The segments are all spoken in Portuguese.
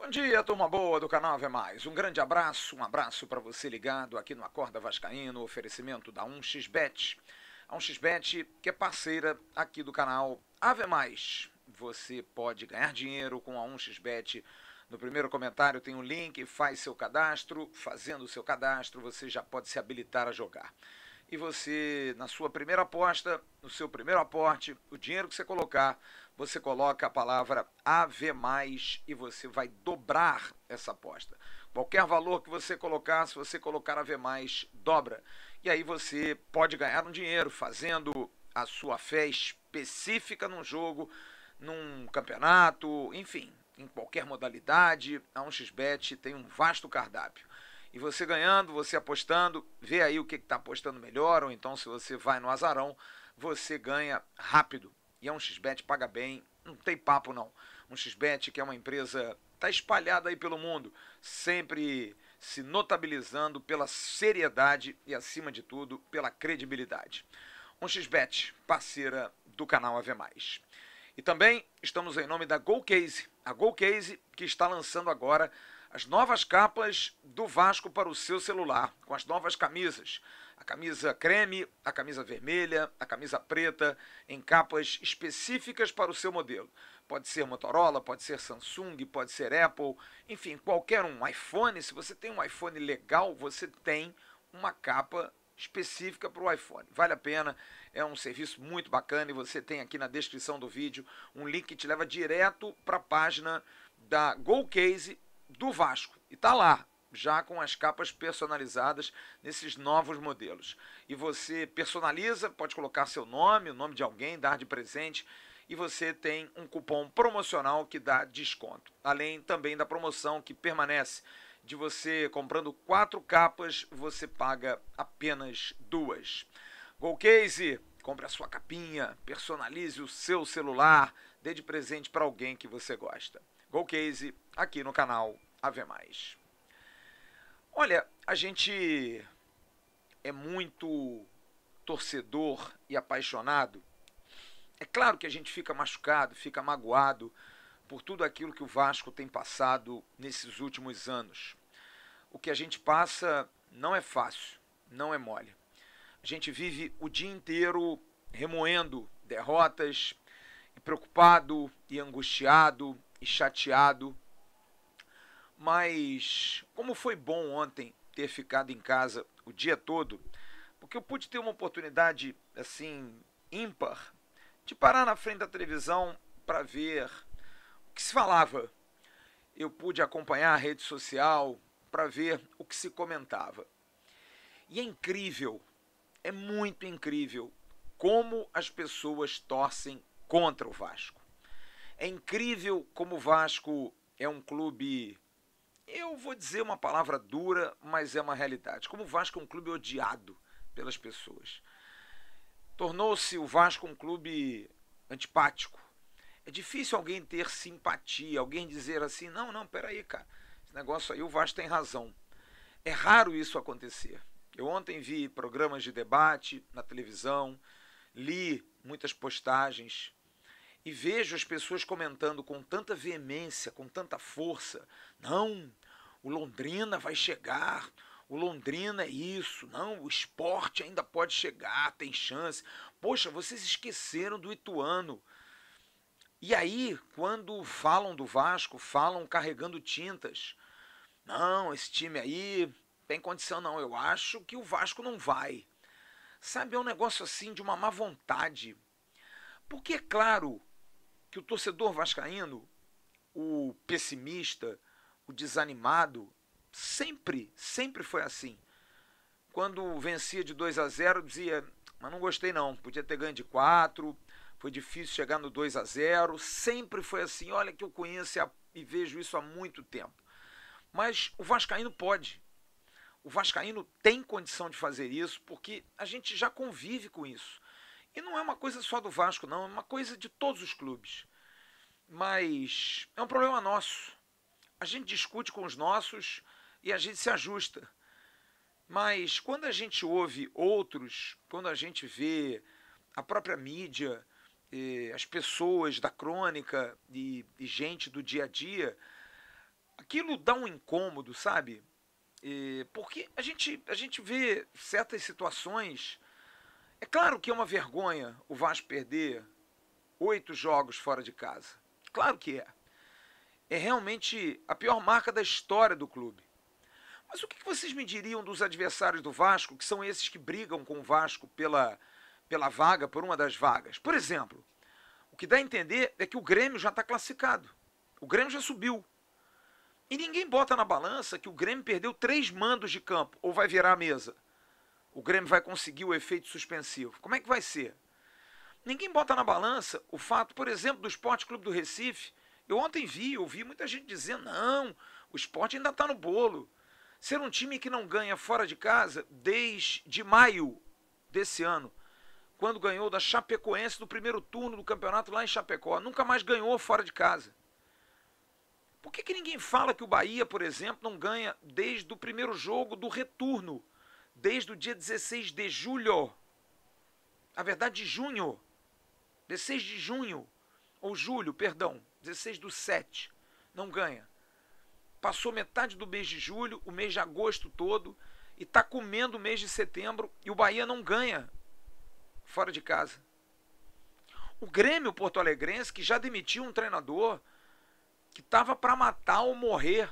Bom dia, turma boa do canal Ave Mais. Um grande abraço, um abraço para você ligado aqui no Acorda Vascaíno, oferecimento da 1xBet. A 1xBet, que é parceira aqui do canal Ave Mais. Você pode ganhar dinheiro com a 1xBet. No primeiro comentário tem um link, faz seu cadastro. Fazendo o seu cadastro, você já pode se habilitar a jogar. E você, na sua primeira aposta, no seu primeiro aporte, o dinheiro que você colocar, você coloca a palavra AV+, e você vai dobrar essa aposta. Qualquer valor que você colocar, se você colocar AV+, dobra. E aí você pode ganhar um dinheiro fazendo a sua fé específica num jogo, num campeonato, enfim, em qualquer modalidade. A 1xBet tem um vasto cardápio. E você ganhando, você apostando, vê aí o que está apostando melhor, ou então se você vai no azarão, você ganha rápido. E a 1xBet paga bem, não tem papo não. 1xBet, que é uma empresa, está espalhada aí pelo mundo, sempre se notabilizando pela seriedade e, acima de tudo, pela credibilidade. 1xBet, parceira do canal Ave Mais. E também estamos em nome da GoCase, a GoCase que está lançando agora as novas capas do Vasco para o seu celular, com as novas camisas. A camisa creme, a camisa vermelha, a camisa preta, em capas específicas para o seu modelo. Pode ser Motorola, pode ser Samsung, pode ser Apple, enfim, qualquer um. iPhone, se você tem um iPhone legal, você tem uma capa específica para o iPhone. Vale a pena, é um serviço muito bacana e você tem aqui na descrição do vídeo um link que te leva direto para a página da GoCase do Vasco. E tá lá, já com as capas personalizadas nesses novos modelos. E você personaliza, pode colocar seu nome, o nome de alguém, dar de presente, e você tem um cupom promocional que dá desconto. Além também da promoção que permanece de você comprando 4 capas, você paga apenas 2. GoCase, compre a sua capinha, personalize o seu celular, dê de presente para alguém que você gosta. GoCase, aqui no canal Ave Mais. Olha, a gente é muito torcedor e apaixonado. É claro que a gente fica machucado, fica magoado por tudo aquilo que o Vasco tem passado nesses últimos anos. O que a gente passa não é fácil, não é mole. A gente vive o dia inteiro remoendo derrotas, e preocupado, e angustiado, e chateado. Mas como foi bom ontem ter ficado em casa o dia todo, porque eu pude ter uma oportunidade assim ímpar de parar na frente da televisão para ver o que se falava. Eu pude acompanhar a rede social para ver o que se comentava. E é incrível, é muito incrível como as pessoas torcem contra o Vasco. É incrível como o Vasco é um clube, eu vou dizer uma palavra dura, mas é uma realidade. Como o Vasco é um clube odiado pelas pessoas. Tornou-se o Vasco um clube antipático. É difícil alguém ter simpatia, alguém dizer assim, não, peraí, cara, esse negócio aí o Vasco tem razão. É raro isso acontecer. Eu ontem vi programas de debate na televisão, li muitas postagens e vejo as pessoas comentando com tanta veemência, com tanta força. Não, o Londrina vai chegar, o Londrina é isso, não, o Sport ainda pode chegar, tem chance. Poxa, vocês esqueceram do Ituano. E aí, quando falam do Vasco, falam carregando tintas. Não, esse time aí tem condição não, eu acho que o Vasco não vai. Sabe, é um negócio assim de uma má vontade. Porque é claro que o torcedor vascaíno, o pessimista, o desanimado, sempre foi assim. Quando vencia de 2-0, dizia, mas não gostei não, podia ter ganho de 4, foi difícil chegar no 2-0, sempre foi assim, olha que eu conheço e vejo isso há muito tempo. Mas o vascaíno pode. O vascaíno tem condição de fazer isso porque a gente já convive com isso. E não é uma coisa só do Vasco, não, é uma coisa de todos os clubes. Mas é um problema nosso. A gente discute com os nossos e a gente se ajusta. Mas quando a gente ouve outros, quando a gente vê a própria mídia, as pessoas da crônica e gente do dia a dia, aquilo dá um incômodo, sabe? Porque a gente vê certas situações. É claro que é uma vergonha o Vasco perder 8 jogos fora de casa. Claro que é. É realmente a pior marca da história do clube. Mas o que vocês me diriam dos adversários do Vasco, que são esses que brigam com o Vasco pela vaga, por uma das vagas? Por exemplo, o que dá a entender é que o Grêmio já está classificado. O Grêmio já subiu. E ninguém bota na balança que o Grêmio perdeu 3 mandos de campo, ou vai virar a mesa. O Grêmio vai conseguir o efeito suspensivo. Como é que vai ser? Ninguém bota na balança o fato, por exemplo, do Sport Clube do Recife. Eu ontem ouvi muita gente dizendo, não, o Sport ainda está no bolo. Ser um time que não ganha fora de casa desde maio desse ano, quando ganhou da Chapecoense no primeiro turno do campeonato lá em Chapecó. Nunca mais ganhou fora de casa. Por que ninguém fala que o Bahia, por exemplo, não ganha desde o primeiro jogo do retorno, desde o dia 16 de julho? Na verdade, de junho. 16 de junho, ou julho, perdão, 16/7, não ganha. Passou metade do mês de julho, o mês de agosto todo, e está comendo o mês de setembro, e o Bahia não ganha fora de casa. O Grêmio porto-alegrense, que já demitiu um treinador, que estava para matar ou morrer,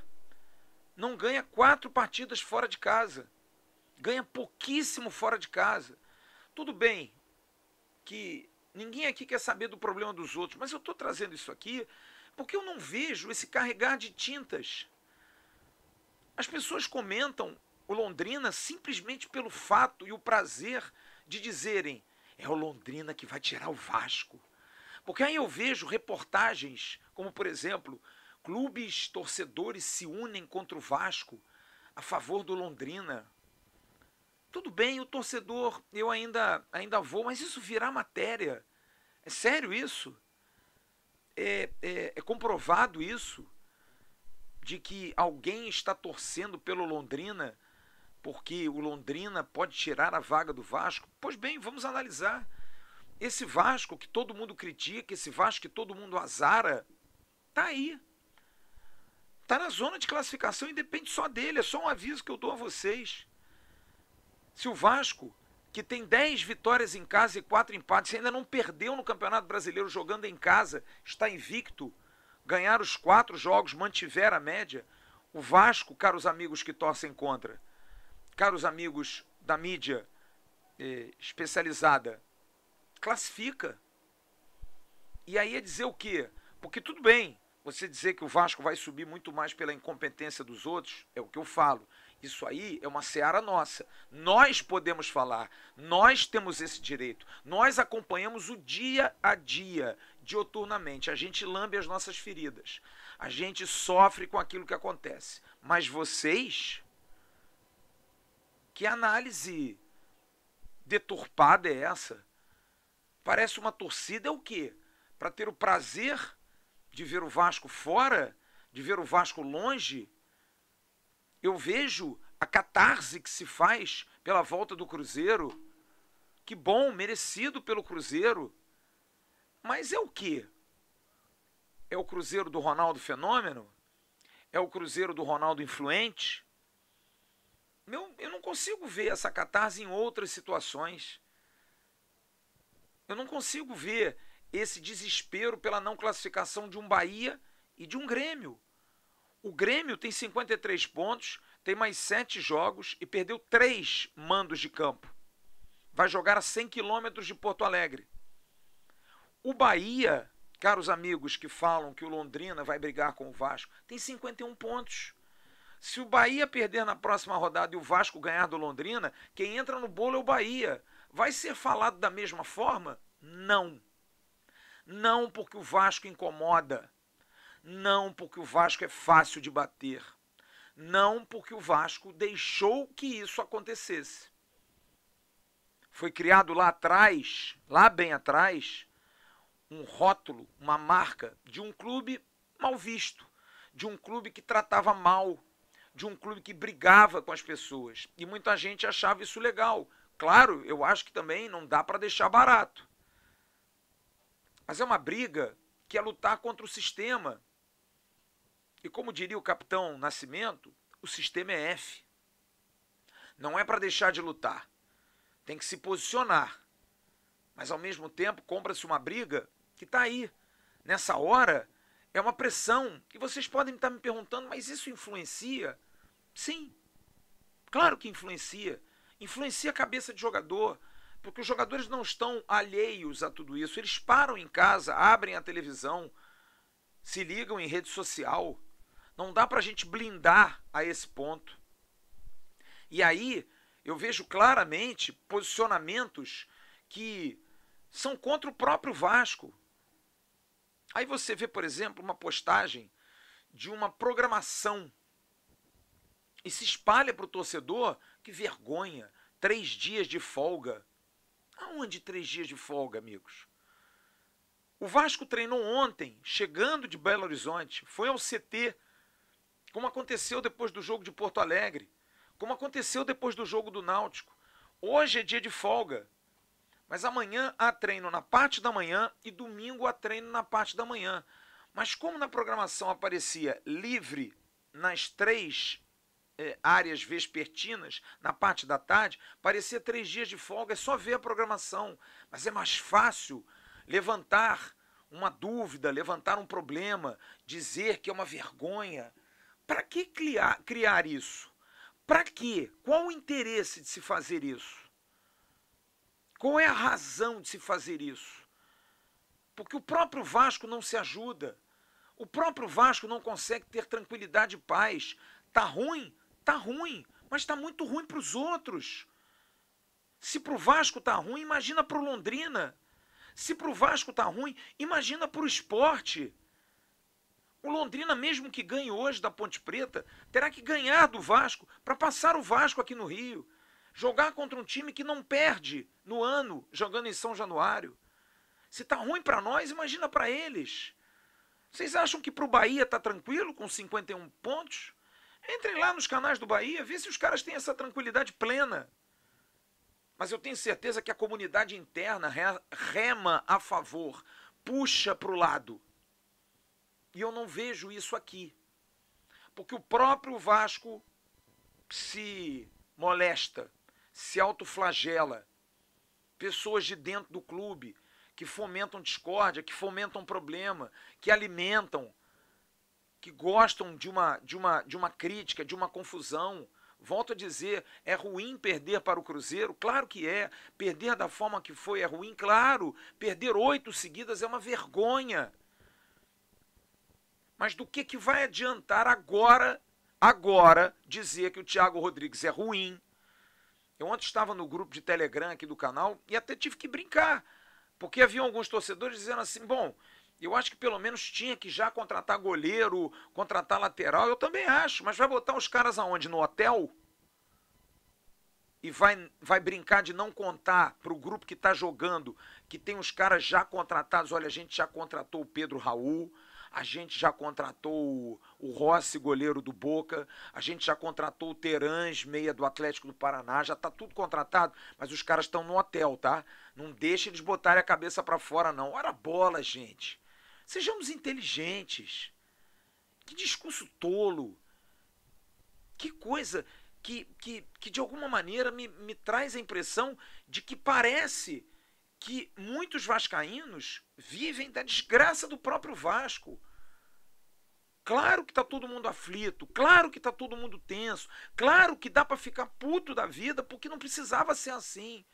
não ganha 4 partidas fora de casa. Ganha pouquíssimo fora de casa. Tudo bem que ninguém aqui quer saber do problema dos outros, mas eu estou trazendo isso aqui porque eu não vejo esse carregar de tintas. As pessoas comentam o Londrina simplesmente pelo fato e o prazer de dizerem é o Londrina que vai tirar o Vasco. Porque aí eu vejo reportagens como, por exemplo, clubes torcedores se unem contra o Vasco a favor do Londrina. Tudo bem, o torcedor, eu ainda vou, mas isso virar matéria. É sério isso? É comprovado isso? De que alguém está torcendo pelo Londrina porque o Londrina pode tirar a vaga do Vasco? Pois bem, vamos analisar. Esse Vasco que todo mundo critica, esse Vasco que todo mundo azara, tá aí. Tá na zona de classificação e depende só dele. É só um aviso que eu dou a vocês. Se o Vasco, que tem 10 vitórias em casa e 4 empates, ainda não perdeu no Campeonato Brasileiro jogando em casa, está invicto, ganhar os 4 jogos, mantiver a média, o Vasco, caros amigos que torcem contra, caros amigos da mídia especializada, classifica. E aí é dizer o quê? Porque tudo bem, você dizer que o Vasco vai subir muito mais pela incompetência dos outros, é o que eu falo. Isso aí é uma seara nossa. Nós podemos falar, nós temos esse direito. Nós acompanhamos o dia a dia, dioturnamente. A gente lambe as nossas feridas. A gente sofre com aquilo que acontece. Mas vocês, que análise deturpada é essa? Parece uma torcida é o quê? Para ter o prazer de ver o Vasco fora, de ver o Vasco longe. Eu vejo a catarse que se faz pela volta do Cruzeiro. Que bom, merecido pelo Cruzeiro. Mas é o quê? É o Cruzeiro do Ronaldo Fenômeno? É o Cruzeiro do Ronaldo Influente? Eu não consigo ver essa catarse em outras situações. Eu não consigo ver esse desespero pela não classificação de um Bahia e de um Grêmio. O Grêmio tem 53 pontos, tem mais 7 jogos e perdeu 3 mandos de campo. Vai jogar a 100 quilômetros de Porto Alegre. O Bahia, caros amigos que falam que o Londrina vai brigar com o Vasco, tem 51 pontos. Se o Bahia perder na próxima rodada e o Vasco ganhar do Londrina, quem entra no bolo é o Bahia. Vai ser falado da mesma forma? Não. Não porque o Vasco incomoda. Não porque o Vasco é fácil de bater. Não porque o Vasco deixou que isso acontecesse. Foi criado lá atrás, lá bem atrás, um rótulo, uma marca de um clube mal visto, de um clube que tratava mal, de um clube que brigava com as pessoas. E muita gente achava isso legal. Claro, eu acho que também não dá para deixar barato. Mas é uma briga que é lutar contra o sistema. E como diria o capitão Nascimento, o sistema é F. Não é para deixar de lutar. Tem que se posicionar. Mas ao mesmo tempo compra-se uma briga que está aí. Nessa hora é uma pressão. E vocês podem estar me perguntando, mas isso influencia? Sim, claro que influencia. Influencia a cabeça de jogador. Porque os jogadores não estão alheios a tudo isso. Eles param em casa, abrem a televisão, se ligam em rede social. Não dá para a gente blindar a esse ponto. E aí eu vejo claramente posicionamentos que são contra o próprio Vasco. Aí você vê, por exemplo, uma postagem de uma programação e se espalha para o torcedor, que vergonha, 3 dias de folga. Aonde 3 dias de folga, amigos? O Vasco treinou ontem, chegando de Belo Horizonte, foi ao CT, como aconteceu depois do jogo de Porto Alegre, como aconteceu depois do jogo do Náutico. Hoje é dia de folga, mas amanhã há treino na parte da manhã e domingo há treino na parte da manhã. Mas como na programação aparecia livre nas 3 áreas vespertinas, na parte da tarde, parecia 3 dias de folga, é só ver a programação. Mas é mais fácil levantar uma dúvida, levantar um problema, dizer que é uma vergonha. Para que criar isso? Para quê? Qual o interesse de se fazer isso? Qual é a razão de se fazer isso? Porque o próprio Vasco não se ajuda. O próprio Vasco não consegue ter tranquilidade e paz. Tá ruim? Tá ruim, mas tá muito ruim para os outros. Se para o Vasco tá ruim, imagina para o Londrina. Se para o Vasco tá ruim, imagina para o Sport. O Londrina, mesmo que ganhe hoje da Ponte Preta, terá que ganhar do Vasco para passar o Vasco aqui no Rio. Jogar contra um time que não perde no ano, jogando em São Januário. Se tá ruim para nós, imagina para eles. Vocês acham que para o Bahia tá tranquilo com 51 pontos? Entrem lá nos canais do Bahia, vê se os caras têm essa tranquilidade plena. Mas eu tenho certeza que a comunidade interna rema a favor, puxa para o lado. E eu não vejo isso aqui. Porque o próprio Vasco se molesta, se autoflagela. Pessoas de dentro do clube que fomentam discórdia, que fomentam problema, que alimentam, que gostam de uma crítica, de uma confusão. Volto a dizer, é ruim perder para o Cruzeiro? Claro que é. Perder da forma que foi é ruim? Claro. Perder 8 seguidas é uma vergonha. Mas do que vai adiantar agora dizer que o Thiago Rodrigues é ruim? Eu ontem estava no grupo de Telegram aqui do canal e até tive que brincar, porque havia alguns torcedores dizendo assim, bom, eu acho que pelo menos tinha que já contratar goleiro, contratar lateral, eu também acho, mas vai botar os caras aonde? No hotel? E vai brincar de não contar para o grupo que está jogando, que tem os caras já contratados. Olha, a gente já contratou o Pedro Raul, a gente já contratou o Rossi, goleiro do Boca, a gente já contratou o Terãs, meia do Atlético do Paraná, já está tudo contratado, mas os caras estão no hotel, tá? Não deixa eles botarem a cabeça para fora, não. Ora bola, gente. Sejamos inteligentes. Que discurso tolo. Que coisa que de alguma maneira me traz a impressão de que parece que muitos vascaínos vivem da desgraça do próprio Vasco. Claro que está todo mundo aflito, claro que está todo mundo tenso, claro que dá para ficar puto da vida, porque não precisava ser assim.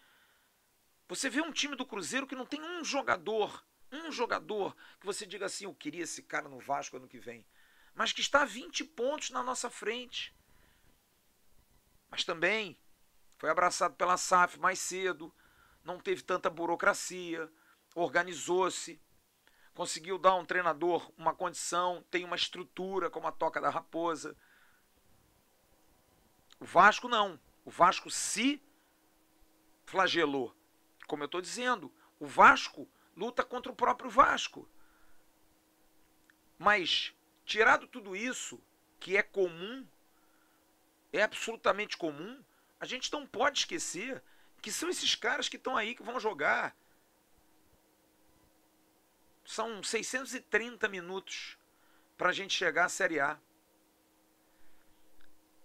Você vê um time do Cruzeiro que não tem um jogador que você diga assim, eu queria esse cara no Vasco ano que vem, mas que está a 20 pontos na nossa frente. Mas também foi abraçado pela SAF mais cedo, não teve tanta burocracia, organizou-se, conseguiu dar a um treinador uma condição, tem uma estrutura como a Toca da Raposa. O Vasco não. O Vasco se flagelou. Como eu estou dizendo, o Vasco luta contra o próprio Vasco. Mas, tirado tudo isso, que é comum, é absolutamente comum, a gente não pode esquecer que são esses caras que estão aí que vão jogar. São 630 minutos para a gente chegar à Série A.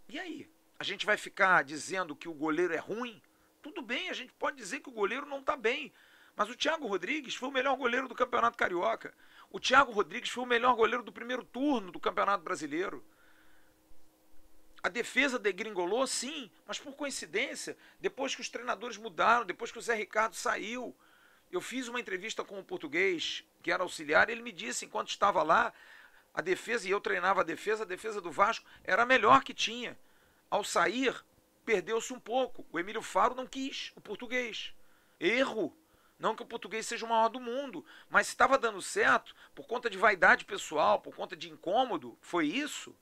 E aí? A gente vai ficar dizendo que o goleiro é ruim? Tudo bem, a gente pode dizer que o goleiro não está bem. Mas o Thiago Rodrigues foi o melhor goleiro do Campeonato Carioca. O Thiago Rodrigues foi o melhor goleiro do primeiro turno do Campeonato Brasileiro. A defesa degringolou, sim, mas por coincidência, depois que os treinadores mudaram, depois que o Zé Ricardo saiu, eu fiz uma entrevista com o português, que era auxiliar, e ele me disse, enquanto estava lá, a defesa, e eu treinava a defesa do Vasco era a melhor que tinha. Ao sair, perdeu-se um pouco. O Emílio Faro não quis, o português. Erro. Não que o português seja o maior do mundo, mas se estava dando certo, por conta de vaidade pessoal, por conta de incômodo, foi isso.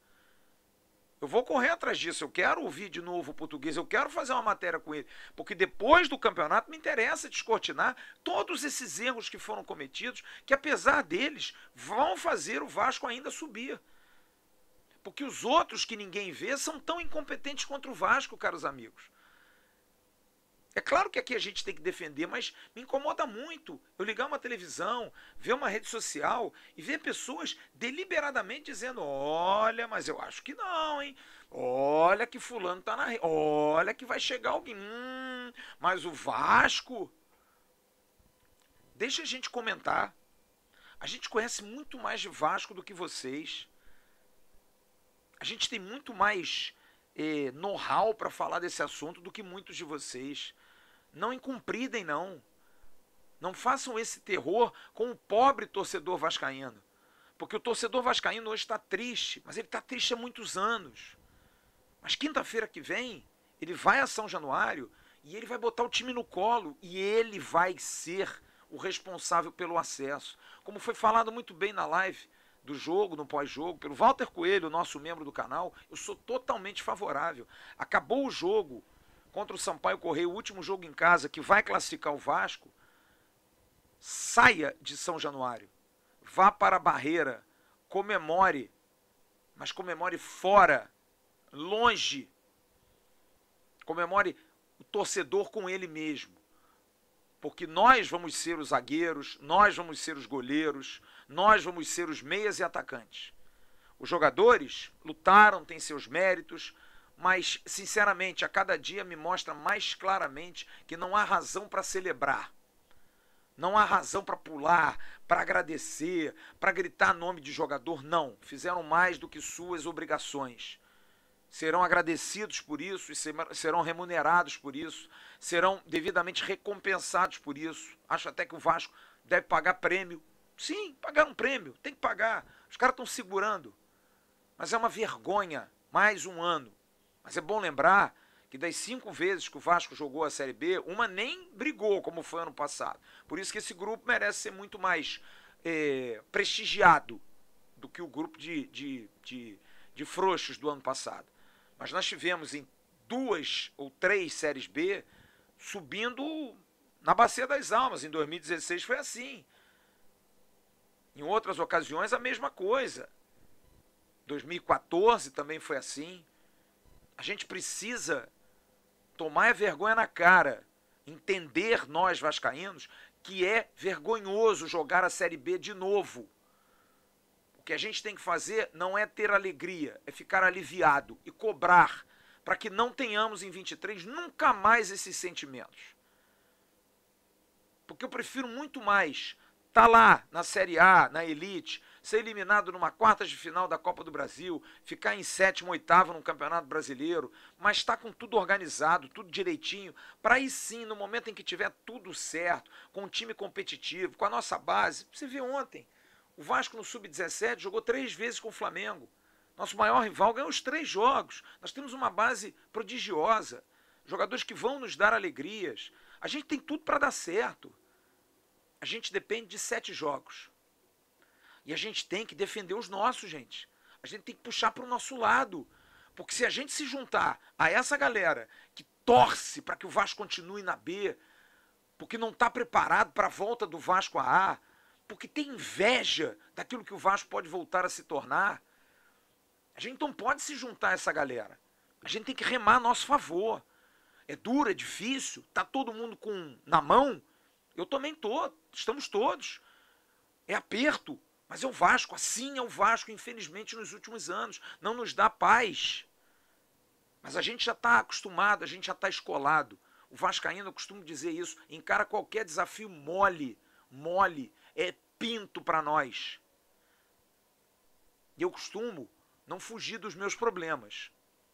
Eu vou correr atrás disso, eu quero ouvir de novo o português, eu quero fazer uma matéria com ele, porque depois do campeonato me interessa descortinar todos esses erros que foram cometidos, que apesar deles, vão fazer o Vasco ainda subir. Porque os outros que ninguém vê são tão incompetentes contra o Vasco, caros amigos. É claro que aqui a gente tem que defender, mas me incomoda muito eu ligar uma televisão, ver uma rede social e ver pessoas deliberadamente dizendo: olha, mas eu acho que não, hein? Olha que fulano tá na rede, olha que vai chegar alguém, mas o Vasco... Deixa a gente comentar. A gente conhece muito mais de Vasco do que vocês. A gente tem muito mais know-how para falar desse assunto do que muitos de vocês. Não incumpridem, não. Não façam esse terror com o pobre torcedor vascaíno. Porque o torcedor vascaíno hoje está triste, mas ele está triste há muitos anos. Mas quinta-feira que vem, ele vai a São Januário e ele vai botar o time no colo e ele vai ser o responsável pelo acesso. Como foi falado muito bem na live do jogo, no pós-jogo, pelo Walter Coelho, nosso membro do canal, eu sou totalmente favorável. Acabou o jogo contra o Sampaio Correia, o último jogo em casa, que vai classificar o Vasco, saia de São Januário, vá para a Barreira, comemore, mas comemore fora, longe, comemore o torcedor com ele mesmo, porque nós vamos ser os zagueiros, nós vamos ser os goleiros, nós vamos ser os meias e atacantes. Os jogadores lutaram, têm seus méritos, mas, sinceramente, a cada dia me mostra mais claramente que não há razão para celebrar. Não há razão para pular, para agradecer, para gritar nome de jogador. Não, fizeram mais do que suas obrigações. Serão agradecidos por isso e serão remunerados por isso. Serão devidamente recompensados por isso. Acho até que o Vasco deve pagar prêmio. Sim, pagar um prêmio, tem que pagar. Os caras estão segurando. Mas é uma vergonha, mais um ano. Mas é bom lembrar que das 5 vezes que o Vasco jogou a Série B, uma nem brigou, como foi ano passado. Por isso que esse grupo merece ser muito mais prestigiado do que o grupo de frouxos do ano passado. Mas nós tivemos em 2 ou 3 Séries B subindo na Bacia das Almas. Em 2016 foi assim. Em outras ocasiões a mesma coisa. 2014 também foi assim. A gente precisa tomar a vergonha na cara, entender nós vascaínos que é vergonhoso jogar a Série B de novo. O que a gente tem que fazer não é ter alegria, é ficar aliviado e cobrar para que não tenhamos em 23 nunca mais esses sentimentos. Porque eu prefiro muito mais estar lá na Série A, na Elite, ser eliminado numa quartas de final da Copa do Brasil, ficar em 7º, 8º no Campeonato Brasileiro, mas estar com tudo organizado, tudo direitinho, para aí sim, no momento em que tiver tudo certo, com um time competitivo, com a nossa base. Você viu ontem, o Vasco no Sub-17 jogou 3 vezes com o Flamengo. Nosso maior rival ganhou os 3 jogos. Nós temos uma base prodigiosa, jogadores que vão nos dar alegrias. A gente tem tudo para dar certo. A gente depende de 7 jogos. E a gente tem que defender os nossos, gente. A gente tem que puxar para o nosso lado. Porque se a gente se juntar a essa galera que torce para que o Vasco continue na B, porque não está preparado para a volta do Vasco à A, porque tem inveja daquilo que o Vasco pode voltar a se tornar, a gente não pode se juntar a essa galera. A gente tem que remar a nosso favor. É duro, é difícil, tá todo mundo na mão. Eu também tô, estamos todos. É aperto. Mas é o Vasco, assim é o Vasco, infelizmente, nos últimos anos. Não nos dá paz. Mas a gente já está acostumado, a gente já está escolado. O vascaíno, eu costumo dizer isso, encara qualquer desafio mole, é pinto para nós. E eu costumo não fugir dos meus problemas.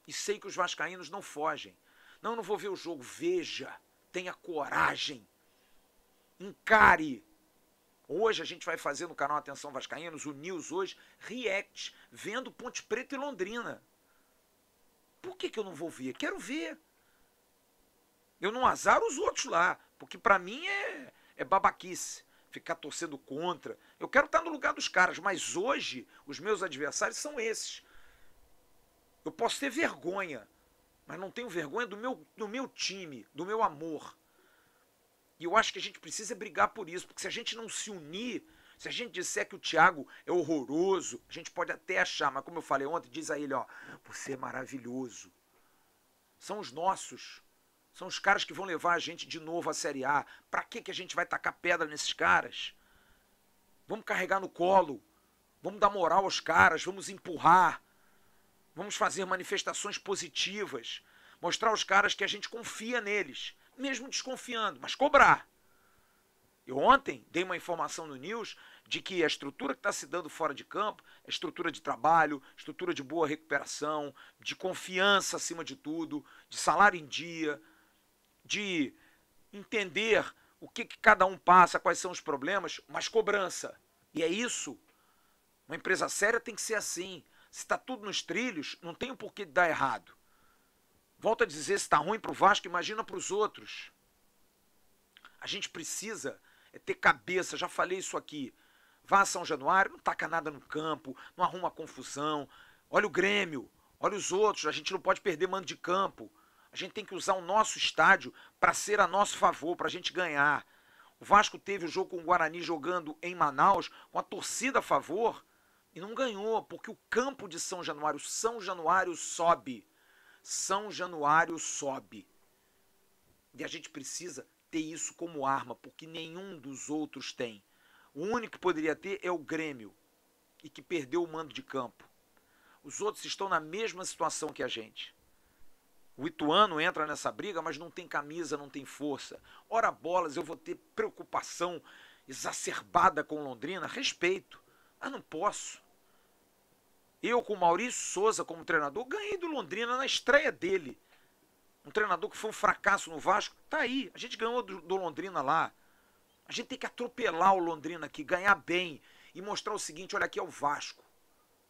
E sei que os vascaínos não fogem. Não vou ver o jogo. Veja, tenha coragem, encare. Hoje a gente vai fazer no canal Atenção Vascaínos, o News hoje, react, vendo Ponte Preta e Londrina. Por que eu não vou ver? Quero ver. Eu não azaro os outros lá, porque pra mim é babaquice ficar torcendo contra. Eu quero estar no lugar dos caras, mas hoje os meus adversários são esses. Eu posso ter vergonha, mas não tenho vergonha do meu time, do meu amor. E eu acho que a gente precisa brigar por isso, porque se a gente não se unir, se a gente disser que o Thiago é horroroso, a gente pode até achar, mas como eu falei ontem, diz a ele, ó, você é maravilhoso. São os nossos. São os caras que vão levar a gente de novo à Série A. Pra que a gente vai tacar pedra nesses caras? Vamos carregar no colo. Vamos dar moral aos caras, vamos empurrar. Vamos fazer manifestações positivas. Mostrar aos caras que a gente confia neles. Mesmo desconfiando, mas cobrar. Eu ontem dei uma informação no News de que a estrutura que está se dando fora de campo é estrutura de trabalho, estrutura de boa recuperação, de confiança acima de tudo, de salário em dia, de entender o que cada um passa, quais são os problemas, mas cobrança. E é isso. Uma empresa séria tem que ser assim. Se está tudo nos trilhos, não tem o porquê de dar errado. Volto a dizer, se está ruim para o Vasco, imagina para os outros. A gente precisa ter cabeça, já falei isso aqui. Vá a São Januário, não taca nada no campo, não arruma confusão. Olha o Grêmio, olha os outros, a gente não pode perder mando de campo. A gente tem que usar o nosso estádio para ser a nosso favor, para a gente ganhar. O Vasco teve o jogo com o Guarani jogando em Manaus, com a torcida a favor, e não ganhou, porque o campo de São Januário sobe. São Januário sobe. E a gente precisa ter isso como arma, porque nenhum dos outros tem. O único que poderia ter é o Grêmio, e que perdeu o mando de campo. Os outros estão na mesma situação que a gente. O Ituano entra nessa briga, mas não tem camisa, não tem força. Ora bolas, eu vou ter preocupação exacerbada com Londrina? Respeito, mas não posso. Eu, com o Maurício Souza como treinador, ganhei do Londrina na estreia dele. Um treinador que foi um fracasso no Vasco, tá aí. A gente ganhou do Londrina lá. A gente tem que atropelar o Londrina aqui, ganhar bem e mostrar o seguinte, olha aqui é o Vasco.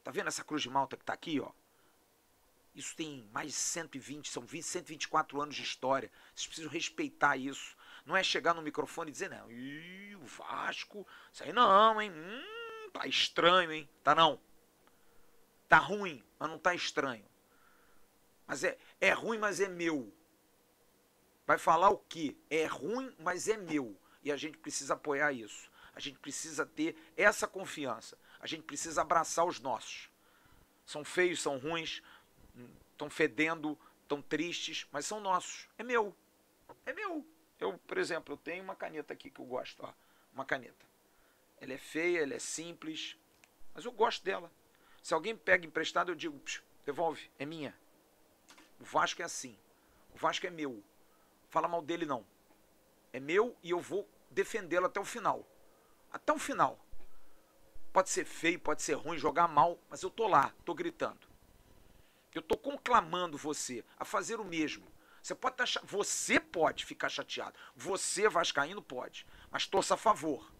Tá vendo essa cruz de malta que tá aqui, ó? Isso tem mais de 120, são 124 anos de história. Vocês precisam respeitar isso. Não é chegar no microfone e dizer, não, o Vasco, isso aí não, hein? Tá estranho, hein? Tá não. Tá ruim, mas não tá estranho. Mas é ruim, mas é meu. Vai falar o quê? É ruim, mas é meu. E a gente precisa apoiar isso. A gente precisa ter essa confiança. A gente precisa abraçar os nossos. São feios, são ruins, estão fedendo, estão tristes, mas são nossos. É meu. É meu. Eu, por exemplo, eu tenho uma caneta aqui que eu gosto. Ó, uma caneta. Ela é feia, ela é simples, mas eu gosto dela. Se alguém pega emprestado, eu digo, devolve, é minha. O Vasco é assim. O Vasco é meu. Fala mal dele, não. É meu e eu vou defendê-lo até o final. Até o final. Pode ser feio, pode ser ruim, jogar mal, mas eu tô lá, tô gritando. Eu tô conclamando você a fazer o mesmo. Você pode ficar chateado. Você, vascaíno, pode. Mas torça a favor.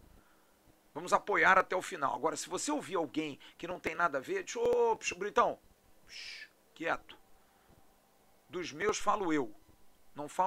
Vamos apoiar até o final. Agora, se você ouvir alguém que não tem nada a ver, diz, ô, Britão, quieto. Dos meus falo eu. Não falo